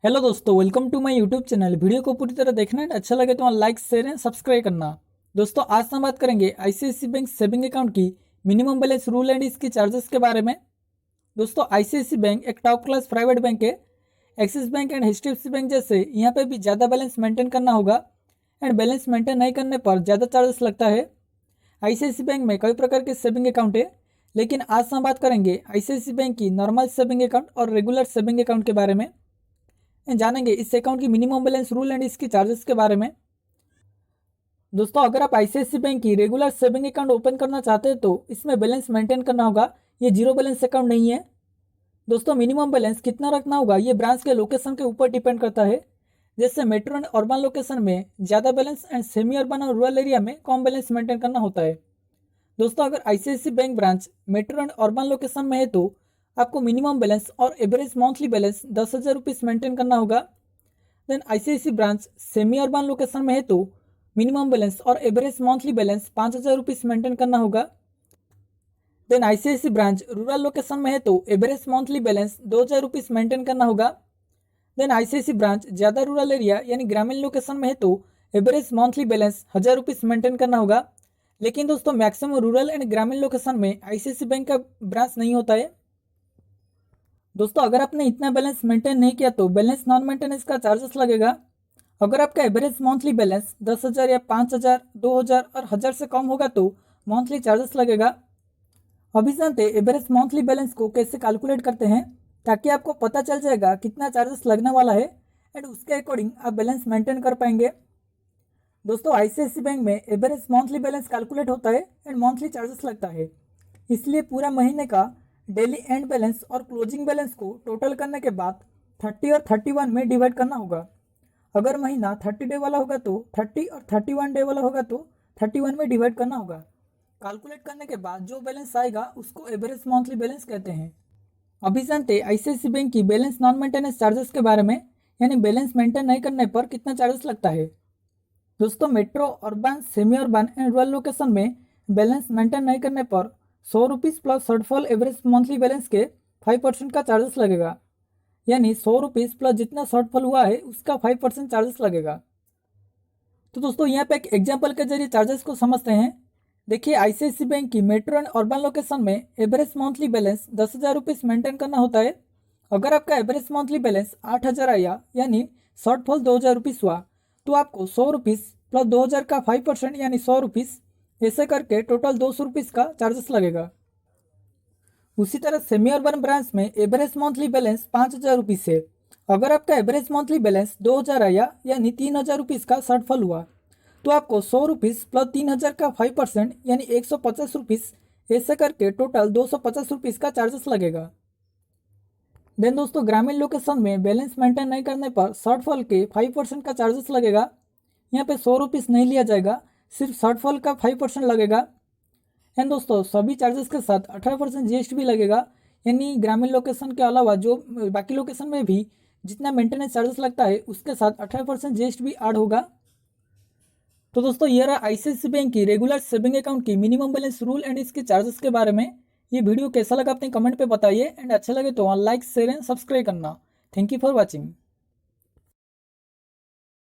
Hello दोस्तों, welcome to my YouTube channel. Video को पूरी तरह देखना है, अच्छा लगे तो लाइक शेयर एंड सब्सक्राइब करना। दोस्तों, आज हम बात करेंगे आईसीआईसी बैंक सेविंग अकाउंट की मिनिमम बैलेंस रूल एंड इसकी चार्जेस के बारे में। दोस्तों, आईसीआईसी बैंक एक टॉप क्लास प्राइवेट बैंक है। Axis bank and HDFC bank जैसे यहाँ पे भी ज़्यादा बैलेंस मेंटेन करना होगा एंड बैलेंस मेंटेन नहीं करने पर ज़्यादा चार्जेस लगता है। आईसीआईसी बैंक में कई प्रकार के सेविंग अकाउंट है, लेकिन आज हम बात करेंगे आईसीआईसी बैंक की नॉर्मल सेविंग अकाउंट और रेगुलर सेविंग अकाउंट के बारे में। जानेंगे इस अकाउंट की मिनिमम बैलेंस रूल एंड इसकी चार्जेस के बारे में। दोस्तों, अगर आप आईसीआईसी बैंक की रेगुलर सेविंग अकाउंट ओपन करना चाहते हैं तो इसमें बैलेंस मेंटेन करना होगा। ये जीरो बैलेंस अकाउंट नहीं है। दोस्तों, मिनिमम बैलेंस कितना रखना होगा ये ब्रांच के लोकेशन के ऊपर डिपेंड करता है। जैसे मेट्रो एंड अर्बन लोकेशन में ज़्यादा बैलेंस एंड सेमी अर्बन और रूरल एरिया में कम बैलेंस मेंटेन करना होता है। दोस्तों, अगर ICICI bank branch metro and urban location में है तो आपको मिनिमम बैलेंस और average monthly balance 10,000 rupees maintain करना होगा। Then ICICI branch semi urban location में है तो मिनिमम बैलेंस और average monthly balance 5,000 rupees maintain करना होगा। Then ICICI branch rural location में है तो average monthly balance 2,000 rupees maintain करना होगा। देन आईसीआईसी ब्रांच ज़्यादा रूरल एरिया यानी ग्रामीण लोकेशन में है तो average monthly balance 1,000 rupees maintain करना होगा। लेकिन दोस्तों, मैक्सिमम रूरल एंड ग्रामीण लोकेशन में आईसीआईसी बैंक का ब्रांच नहीं होता है। दोस्तों, अगर आपने इतना बैलेंस मेंटेन नहीं किया तो बैलेंस नॉन मेंटेनेंस का चार्जेस लगेगा। अगर आपका एवरेज मंथली बैलेंस 10,000 या 5,000, 2,000 और 1,000 से कम होगा तो मंथली चार्जेस लगेगा। अभी जानते एवरेज मंथली बैलेंस को कैसे कैलकुलेट करते हैं, ताकि आपको पता चल जाएगा कितना चार्जेस लगने वाला है एंड उसके अकॉर्डिंग आप बैलेंस मेंटेन कर पाएंगे। दोस्तों, आईसीआईसी बैंक में एवरेज मंथली बैलेंस कैलकुलेट होता है एंड मंथली चार्जेस लगता है। इसलिए पूरा महीने का डेली एंड बैलेंस और क्लोजिंग बैलेंस को टोटल करने के बाद 30 और 31 में डिवाइड करना होगा। अगर महीना 30 डे वाला होगा तो 30 और 31 डे वाला होगा तो 31 में डिवाइड करना होगा। कैलकुलेट करने के बाद जो बैलेंस आएगा उसको एवरेज मंथली बैलेंस कहते हैं। अभी जानते आईसीआईसी बैंक की बैलेंस नॉन मेंटेनेंस चार्जेस के बारे में, यानी बैलेंस मेंटेन नहीं करने पर कितना चार्जेस लगता है। दोस्तों, metro, urban, semi urban and rural location में बैलेंस मेंटेन नहीं करने पर 100 rupees plus shortfall average monthly balance के 5% का चार्जेस लगेगा। यानी 100 रुपीज़ प्लस जितना शॉर्टफॉल हुआ है उसका 5% चार्जेस लगेगा। तो दोस्तों, यहाँ पे एक एग्जाम्पल के जरिए चार्जेस को समझते हैं। देखिए, आईसीआईसी बैंक की मेट्रो एंड अर्बन लोकेशन में average monthly balance 10,000 rupees maintain करना होता है। अगर आपका एवरेज मंथली बैलेंस 8,000 आया यानी शॉर्टफॉल 2,000 रुपीज़ हुआ तो आपको 100 रुपीज़ प्लस 2,000 का 5% यानी 100 रुपीज़, ऐसे करके टोटल 200 रुपीज़ का चार्जेस लगेगा। उसी तरह सेमी अर्बन ब्रांच में एवरेज मंथली बैलेंस 5,000 रुपीज़ है। अगर आपका एवरेज मंथली बैलेंस 2,000 आया यानी 3,000 रुपीज़ का शॉर्टफॉल हुआ तो आपको 100 रुपीज़ प्लस 3,000 का 5% यानी 150 रुपीज़, ऐसे करके टोटल 250 रुपीज़ का चार्जेस लगेगा। देन दोस्तों, ग्रामीण लोकेशन में बैलेंस मेंटेन नहीं करने पर शॉर्टफॉल के 5% का चार्जेस लगेगा। यहाँ पे 100 रुपीज़ नहीं लिया जाएगा, सिर्फ शॉर्टफॉल का 5% लगेगा। एंड दोस्तों, सभी चार्जेस के साथ 18% जीएसटी भी लगेगा। यानी ग्रामीण लोकेशन के अलावा जो बाकी लोकेशन में भी जितना मेंटेनेंस चार्जेस लगता है उसके साथ 18% जीएसटी भी ऐड होगा। तो दोस्तों, ये रहा आईसीआईसी बैंक की रेगुलर सेविंग अकाउंट की मिनिमम बैलेंस रूल एंड इसके चार्जेस के बारे में। ये वीडियो कैसा लगा अपने कमेंट पे बताइए एंड अच्छा लगे तो लाइक शेयर एंड सब्सक्राइब करना। Thank you for watching.